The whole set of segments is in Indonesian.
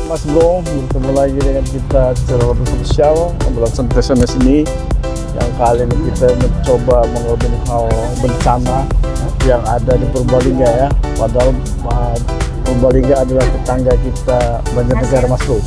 Mas Bro, bertemu lagi dengan kita secara spesial obrolan santai sana sini. Yang kali ini kita mencoba mengobrol hal bencana yang ada di Purbalingga ya. Padahal Purbalingga adalah tetangga kita Banjarnegara Mas Bro.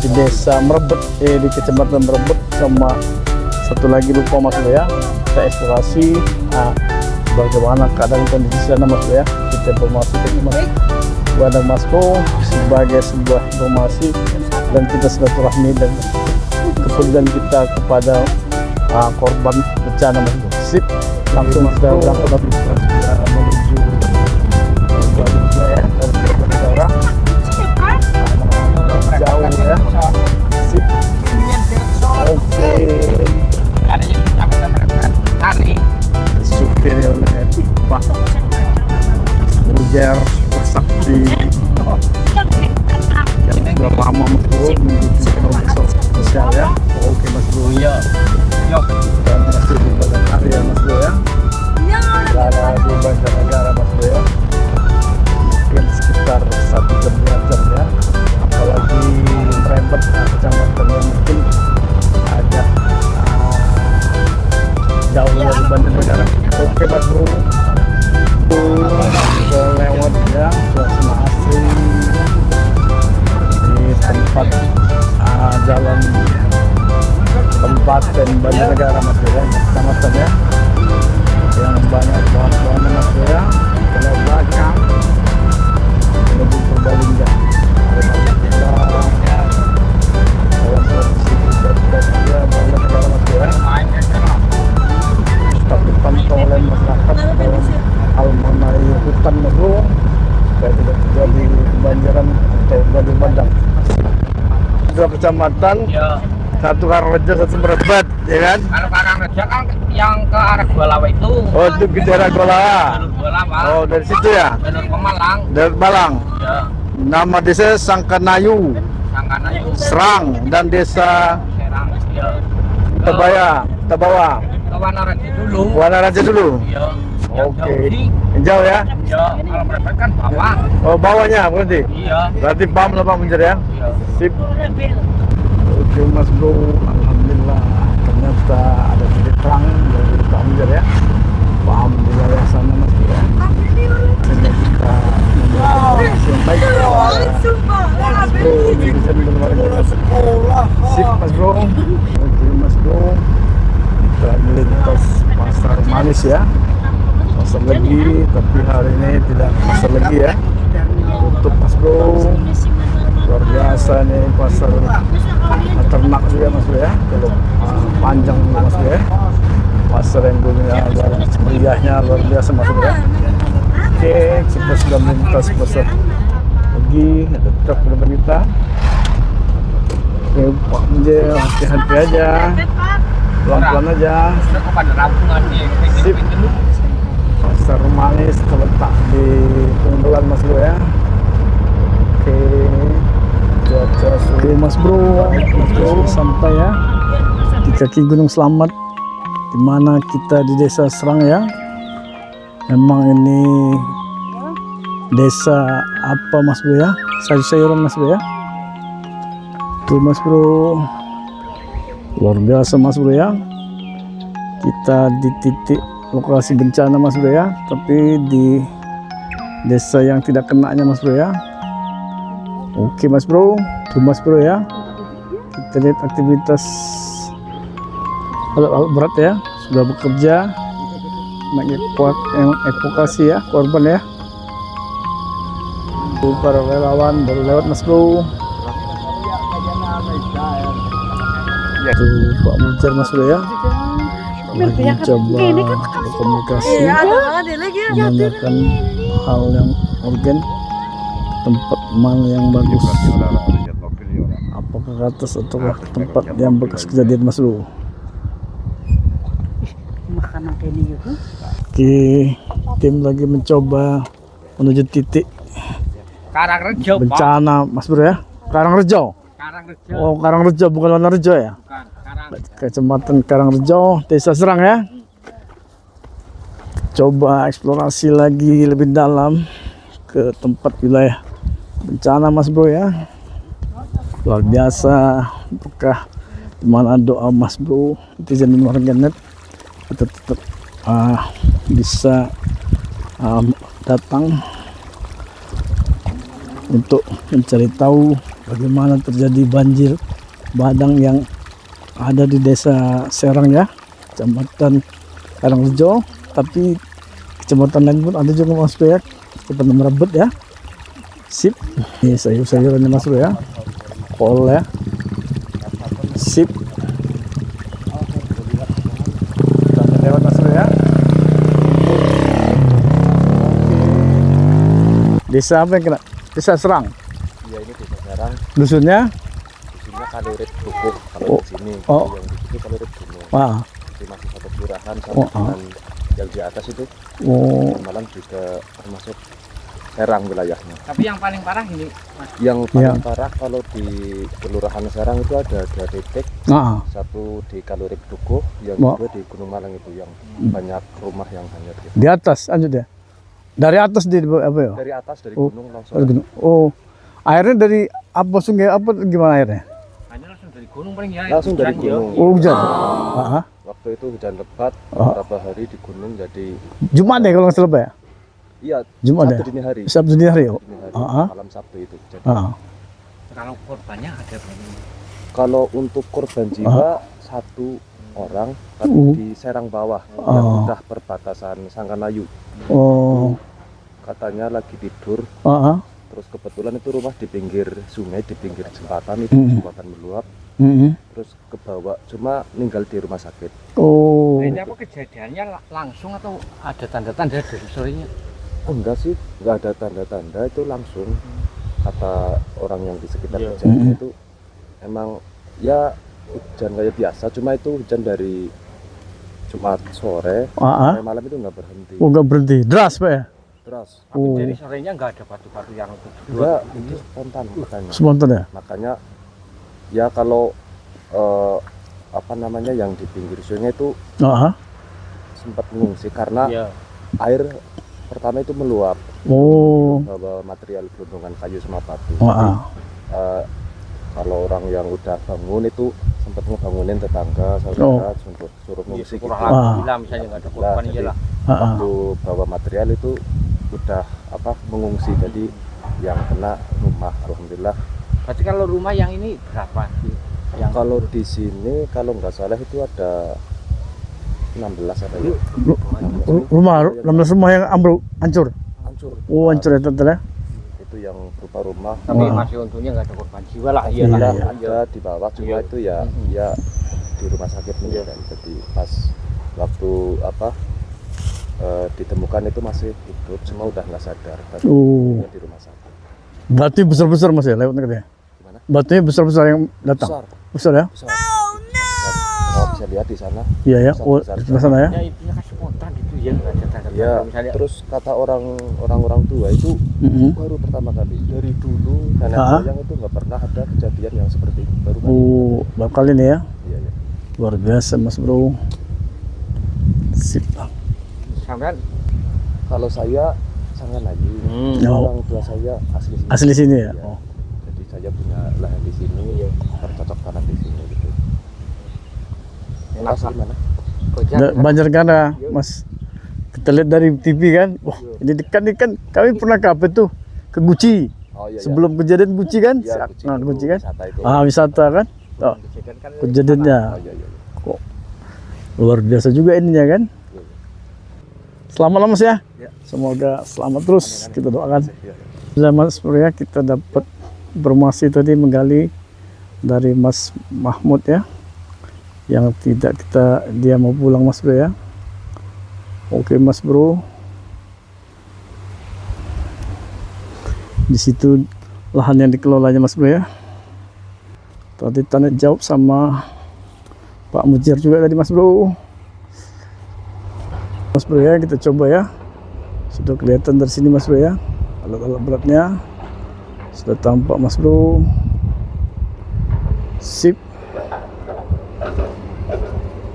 Di desa Merebet, di kecamatan Merebet sama satu lagi lupa Mas Bro ya. Kita eksplorasi bagaimana keadaan kondisi sana Mas Bro ya. Kita informasikan kepada Mas Bro sebagai sebuah informasi dan kita silaturahmi dan kepedulian kita kepada korban bencana Mas Bro. Sip, langsung kita berangkat menuju negara jauh ya. Sip, oke. Supir oleh Pak Mujer Sakti yang sudah lama Mas Bro mengikuti program sosial ya. Oke Mas Bro ya. Dan masih di Badan Karya Mas Bro ya. Berada di Banjarnegara Mas Bro ya. Mungkin sekitar 1 jam 2 jam ya. Apalagi Merebet kecamatan yang mungkin agak jauh dari Banjarnegara. Oke Mas Bro. Lewat ya suasana asri di tempat jalan Kabupaten Banjarnegara Mas Bro ya, kecamatan ya, yang banyak pohon-pohon Mas Bro ya. Ke belakang menuju Purbalingga. Banjarnegara Mas Bro ya. Tapi pantau oleh masyarakat dalam hal mengenai hutan Mas Bro supaya tidak terjadi kebanjiran atau banjir bandang. Dua kecamatan ya. Satu Karangrejo, satu Merebet ya kan. Kalau Karangrejo kan yang ke arah Golawa itu. Oh itu ke daerah Golawa. Oh dari situ ya. Jalur Pemalang. Dari Malang ya. Nama desa Sangkanayu, Serang, dan desa Serang ya. Tabawa ke Wanaraja dulu. Wanaraja dulu ya. Oke. Jauh ya? Iya, kalau Merebet kan bawah. Oh, bawahnya berarti? Iya. Berarti paham lah Pak Munjer ya? Iya. Sip. Oke Mas Bro, alhamdulillah ternyata ada titik terang dari Pak Munjer ya. Paham di wilayah sana Mas Bro ya. Sehingga kita membuat yang baik. Mas Bro, bisa berwarga sekolah. Sip Mas Bro. Oke Mas Bro. Kita melintas pasar manis ya. Pasar legi, tapi hari ini tidak pasar legi ya. Tutup Mas Bro. Luar biasa nih pasar ternak juga Mas Bro ya. Kalau panjang Mas Bro ya. Pasar yang dulunya meriahnya luar biasa Mas Bro ya. Oke, kita sudah melintas pasar legi, ada truk depan kita. Oke, Pak Munjer hati-hati aja. Pelan-pelan aja. Sip. Pasar manis terletak di Punggelan Mas Bro ya. Oke, cuaca suhu Mas Bro sampai ya di kaki Gunung Slamet, dimana kita di desa Serang ya. Memang ini desa apa Mas Bro ya, sayur-sayuran Mas Bro ya. Tuh Mas Bro, luar biasa Mas Bro ya. Kita di titik lokasi bencana Mas Bro ya, tapi di desa yang tidak kenanya Mas Bro ya. Oke Mas Bro, tuh Mas Bro ya. Kita lihat aktivitas alat-alat berat ya, sudah bekerja mengevakuasi ya korban ya. Tuh para relawan baru lewat Mas Bro. Tuh Pak Munjer Mas Bro ya. Lagi coba komunikasi menanyakan hal yang urgen, tempat mana yang bagus, apakah ke atas atau ke tempat yang bekas kejadian Mas Bro. Oke, tim lagi mencoba menuju titik Karangrejo bencana Mas Bro ya. Karangrejo. Oh Karangrejo, bukan Wanarjo ya. Kecamatan Karangrejo, desa Serang ya. Coba eksplorasi lagi lebih dalam ke tempat wilayah bencana Mas Bro ya. luar biasa. Apakah dimana doa Mas Bro netizen warganet kita tetap bisa datang untuk mencari tahu bagaimana terjadi banjir bandang yang ada di desa Serang ya, Kecamatan Karangrejo, tapi kecamatan lain pun ada juga Mas Bro ya, Kecamatan Merebet ya. Sip, ini sayur-sayurannya Mas Bro ya, kol ya. Sip, kita lewat Mas Bro ya. Desa apa yang kena? Desa Serang. Iya, ini desa Serang. Dusunnya? Dusunnya Kalurit Dukuh. Kalau Oh. di sini, Oh. yang di sini Kalurit Gunung. Wah. Jadi masih satu kelurahan sama Oh, dengan yang di atas itu. Oh, Malang juga termasuk Serang wilayahnya. Tapi yang paling parah ini, Mas. Yang paling Iya. parah kalau di kelurahan Serang itu ada 2 titik. nah, Satu di Kalurit Dukuh, yang Oh. kedua di Gunung Malang itu yang banyak rumah yang hanyut. Gitu. di atas lanjut ya. Dari atas di apa ya? Dari atas dari Oh. gunung langsung. Dari gunung. Oh, airnya dari apa sungai apa gimana airnya? Hanya langsung dari gunung paling ya. Langsung dari hujan, ya. gunung. Oh, hujan. Waktu itu hujan lebat, Oh. beberapa hari di gunung jadi Jumat deh kalau nggak salah Pak ya. iya Jumat Sabtu ya. dini hari. Sabtu dini hari. Oh. Dini hari, Ah. malam Sabtu itu. Jadi, Kalau korbannya ada berapa? kalau untuk korban jiwa 1 orang tapi di Serang bawah yang Oh. udah perbatasan Sangkanayu. Oh, Katanya lagi tidur, terus kebetulan itu rumah di pinggir sungai, di pinggir jembatan itu, jembatan meluap, terus ke bawah, cuma meninggal di rumah sakit. Oh, Ini apa kejadiannya langsung atau ada tanda-tanda dari sorenya? Enggak sih, enggak ada tanda-tanda, itu langsung kata orang yang di sekitar Iya. kejadian itu emang ya hujan kayak biasa, cuma itu hujan dari Jumat sore sampai malam itu nggak berhenti. oh nggak berhenti, deras Pak ya. Terus Tapi Oh. dari sorenya nggak ada batu-batu yang untuk enggak, itu spontan makanya. Spontan ya. Makanya ya kalau apa namanya yang di pinggir sungai itu sempat mengungsi karena Iya. air pertama itu meluap Oh, bawa material gelondongan kayu sama batu. Eh, kalau orang yang udah bangun itu sempat ngebangunin tetangga saudara untuk suruh mengungsi gitu. Alhamdulillah misalnya nggak ada korban jadi iyalah. waktu bawa material itu udah mengungsi, jadi yang kena rumah alhamdulillah. Berarti kalau rumah yang ini berapa sih? Yang Kalau di sini kalau nggak salah itu ada 16 ada ya. rumah 16 rumah yang ambruk, hancur. Hancur. Oh, hancur ya total ya. Itu yang berupa rumah. tapi Wah. masih untungnya nggak ada korban jiwa lah. Iya, Iyalah. iya. Ada di bawah cuma Iya. itu ya di rumah sakit meninggal. Jadi pas waktu ditemukan itu masih hidup, cuma udah nggak sadar. Tapi Oh, di rumah sakit. batu besar-besar Mas ya lewat katanya. Gimana? Batunya besar-besar yang datang. Besar. Besar ya? Besar. Kalau bisa lihat di sana. Iya ya. Besar, Oh, besar, di sebelah sana ya. Ya intinya kan spontan gitu ya, nggak ada tanda-tanda. Ya, Misalnya terus kata orang-orang tua itu baru pertama kali dari dulu nenek moyang itu nggak pernah ada kejadian yang seperti itu, baru kali. Oh, baru kali ini ya. Iya, iya. Luar biasa Mas Bro. Sip. sampean Kalau saya sangat lagi Oh. orang tua saya asli sini. Asli sini ya. Iya. Oh. Jadi saya punya lahan di sini, bercocok tanam di sini gitu. Mas gimana? Banjarnegara, Mas. Kita lihat dari TV kan. Wah, ini dekat nih kan. Kami pernah ke apa tuh? Ke Guci. Oh iya. Sebelum kejadian Guci kan? Iya, Nah, Guci kan? wisata itu. Wisata kan? Oh, kejadian kan kejadiannya. Oh iya iya. Kok luar biasa juga ininya kan? Selamat lah Mas ya. Ya. Semoga selamat terus kita doakan. Iya. Bila Mas Bro ya, kita dapat informasi tadi menggali dari Mas Mahmud ya, yang tidak dia mau pulang Mas Bro ya. Oke Mas Bro, di situ lahan yang dikelolanya Mas Bro ya. Tadi tanya jawab sama Pak Mujir juga tadi Mas Bro. Mas Bro ya, kita coba ya. Sudah kelihatan dari sini Mas Bro ya. Alat-alat beratnya sudah tampak Mas Bro. Sip.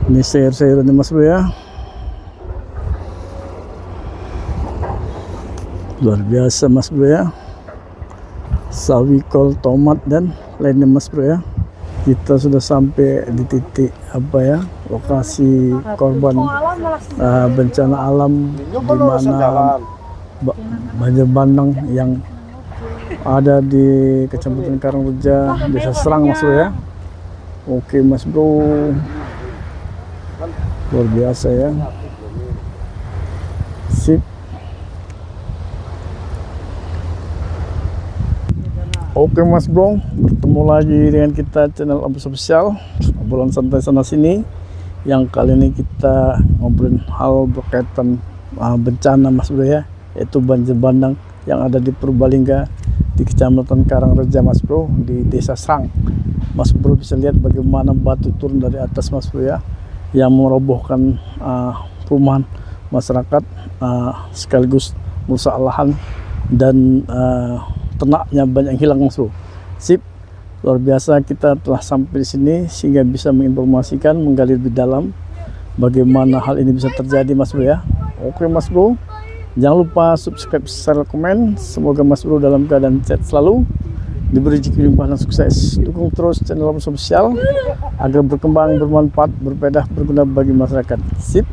Ini sayur-sayurannya Mas Bro ya. Luar biasa Mas Bro ya. sawi kol, tomat dan lainnya Mas Bro ya. Kita sudah sampai di titik apa ya, lokasi korban bencana alam di mana banjir bandang yang ada di Kecamatan Karangreja, Desa Serang Mas Bro ya. Oke Mas Bro, luar biasa ya. Sip. Oke Mas Bro, bertemu lagi dengan kita channel Abus Official, obrolan santai sana sini. Yang kali ini kita ngobrolin hal berkaitan bencana Mas Bro ya, yaitu banjir bandang yang ada di Purbalingga, di Kecamatan Karangreja Mas Bro, di Desa Serang. Mas Bro bisa lihat bagaimana batu turun dari atas Mas Bro ya, yang merobohkan perumahan masyarakat, sekaligus merusak lahan dan ternaknya banyak yang hilang Mas Bro. Sip, luar biasa kita telah sampai di sini sehingga bisa menginformasikan, menggali lebih dalam bagaimana hal ini bisa terjadi Mas Bro ya. Oke Mas Bro, jangan lupa subscribe, share, komen. Semoga Mas Bro dalam keadaan sehat selalu, diberi rezeki limpahan dan sukses. Dukung terus channel Abus Official agar berkembang, bermanfaat, berfaedah, berguna bagi masyarakat. Sip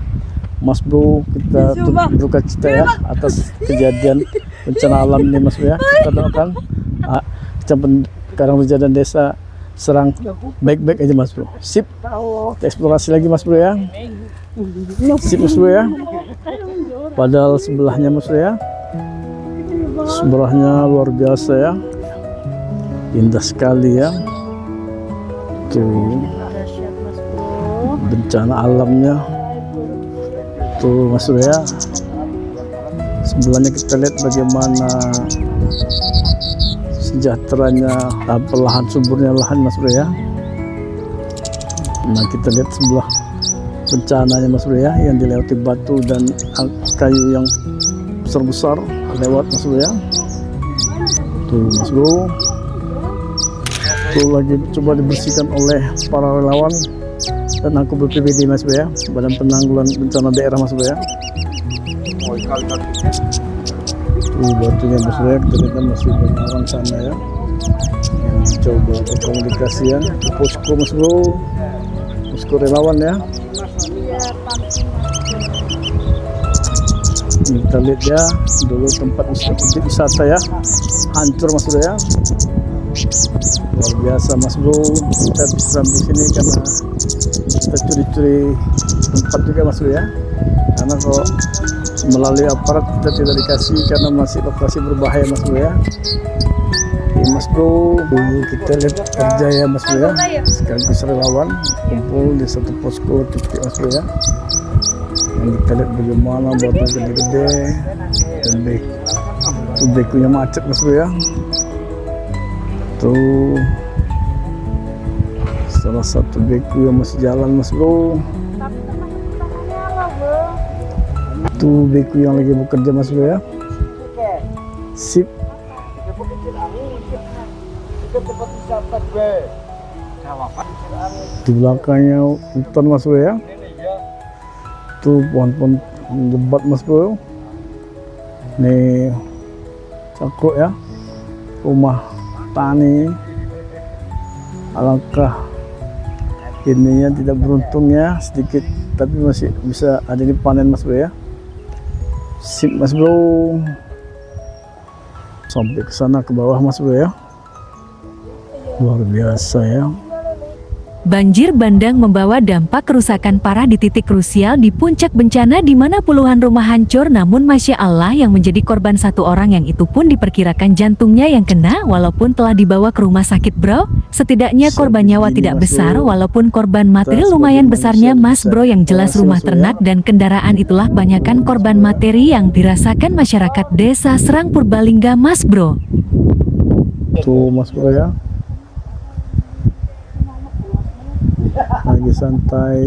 Mas Bro, kita berduka cita ya atas kejadian bencana alam ini Mas Bro ya. Kita doakan Kecamatan Karangreja dan Desa Serang baik-baik aja Mas Bro. Sip, kita eksplorasi lagi Mas Bro ya. Sip Mas Bro ya. Padahal sebelahnya Mas Bro ya, sebelahnya luar biasa ya, indah sekali ya. Tuh bencana alamnya tuh Mas Bro ya. Sebelahnya kita lihat bagaimana sejahteranya lahan, suburnya lahan Mas Bro ya. Nah kita lihat sebelah bencananya Mas Bro ya, yang dilewati batu dan kayu yang besar-besar lewat Mas Bro ya. Tuh Mas Bro, tuh lagi coba dibersihkan oleh para relawan dan aku BPBD Mas Bro ya, Badan Penanggulangan Bencana Daerah Mas Bro ya. Tuh batunya Mas Bro ya, kita masih banyak orang sana ya yang coba berkomunikasi ya ke posko Mas Bro, posko relawan ya. Ini kita lihat ya, dulu tempat wisata ya hancur Mas Bro ya. Luar biasa Mas Bro, kita bisa sampai sini karena kita curi-curi tempat juga Mas Bro ya. Karena kalau melalui aparat kita tidak dikasih karena masih lokasi berbahaya Mas Bro ya. Ini Mas Bro, kita lihat kerja ya Mas Bro ya, sekaligus relawan kumpul di satu posko titik Mas Bro ya. Yang kita lihat bagaimana batu gede-gede dan bekunya macet Mas Bro ya. Tuh salah satu beku yang masih jalan Mas Bro. Tuh beku yang lagi bekerja Mas Bro ya. Sip. Di belakangnya hutan Mas Bro ya. Tuh pohon-pohon lebat Mas Bro. Nih cakruk ya, rumah tani. Alangkah ininya tidak beruntung ya, sedikit tapi masih bisa ada di panen Mas Bro ya. Sip Mas Bro, sampai ke sana ke bawah Mas Bro ya, luar biasa ya. Banjir bandang membawa dampak kerusakan parah di titik krusial di puncak bencana di mana puluhan rumah hancur, namun Masya Allah yang menjadi korban satu orang, yang itu pun diperkirakan jantungnya yang kena walaupun telah dibawa ke rumah sakit Bro. Setidaknya korban nyawa tidak besar walaupun korban materi lumayan besarnya Mas Bro, yang jelas rumah ternak dan kendaraan itulah banyakkan korban materi yang dirasakan masyarakat Desa Serang Purbalingga Mas Bro. Tuh Mas Bro ya, lagi santai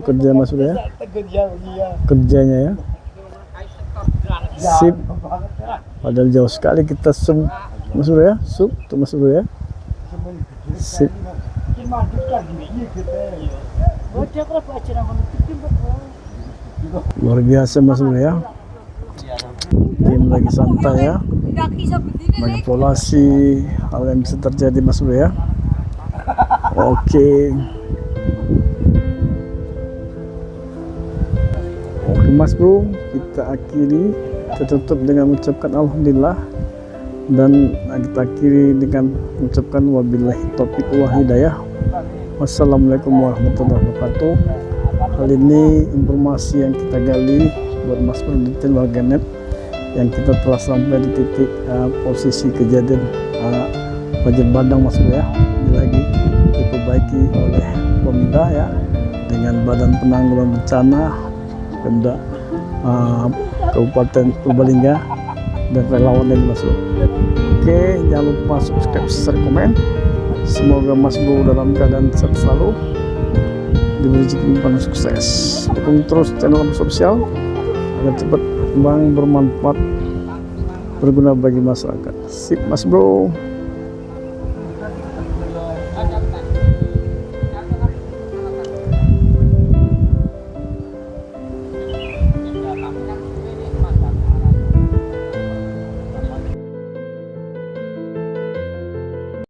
kerja Mas Bro ya, kerjanya ya. Sip, padahal jauh sekali kita Mas Bro ya, tuh Mas Bro ya. Sip. Luar biasa Mas Bro ya, tim lagi santai ya. manipulasi hal yang bisa terjadi Mas Bro ya. Oke. Oke Mas Bro, kita akhiri, kita tutup dengan mengucapkan alhamdulillah, dan kita akhiri dengan mengucapkan wabillahi taufiq wal hidayah. Wassalamualaikum warahmatullahi wabarakatuh. Hal ini informasi yang kita gali buat Mas Bro detail warganet yang kita telah sampai di titik posisi kejadian banjir bandang Mas Bro ya. Ini lagi diperbaiki oleh Pemda ya, dengan Badan Penanggulangan Bencana Pemda Kabupaten Purbalingga dan relawan dari Mas Bro. Oke, jangan lupa subscribe, share, komen. Semoga Mas Bro dalam keadaan sehat selalu, diberi rezeki penuh sukses. Dukung terus channel sosial agar cepat berkembang, bermanfaat, berguna bagi masyarakat. Sip Mas Bro.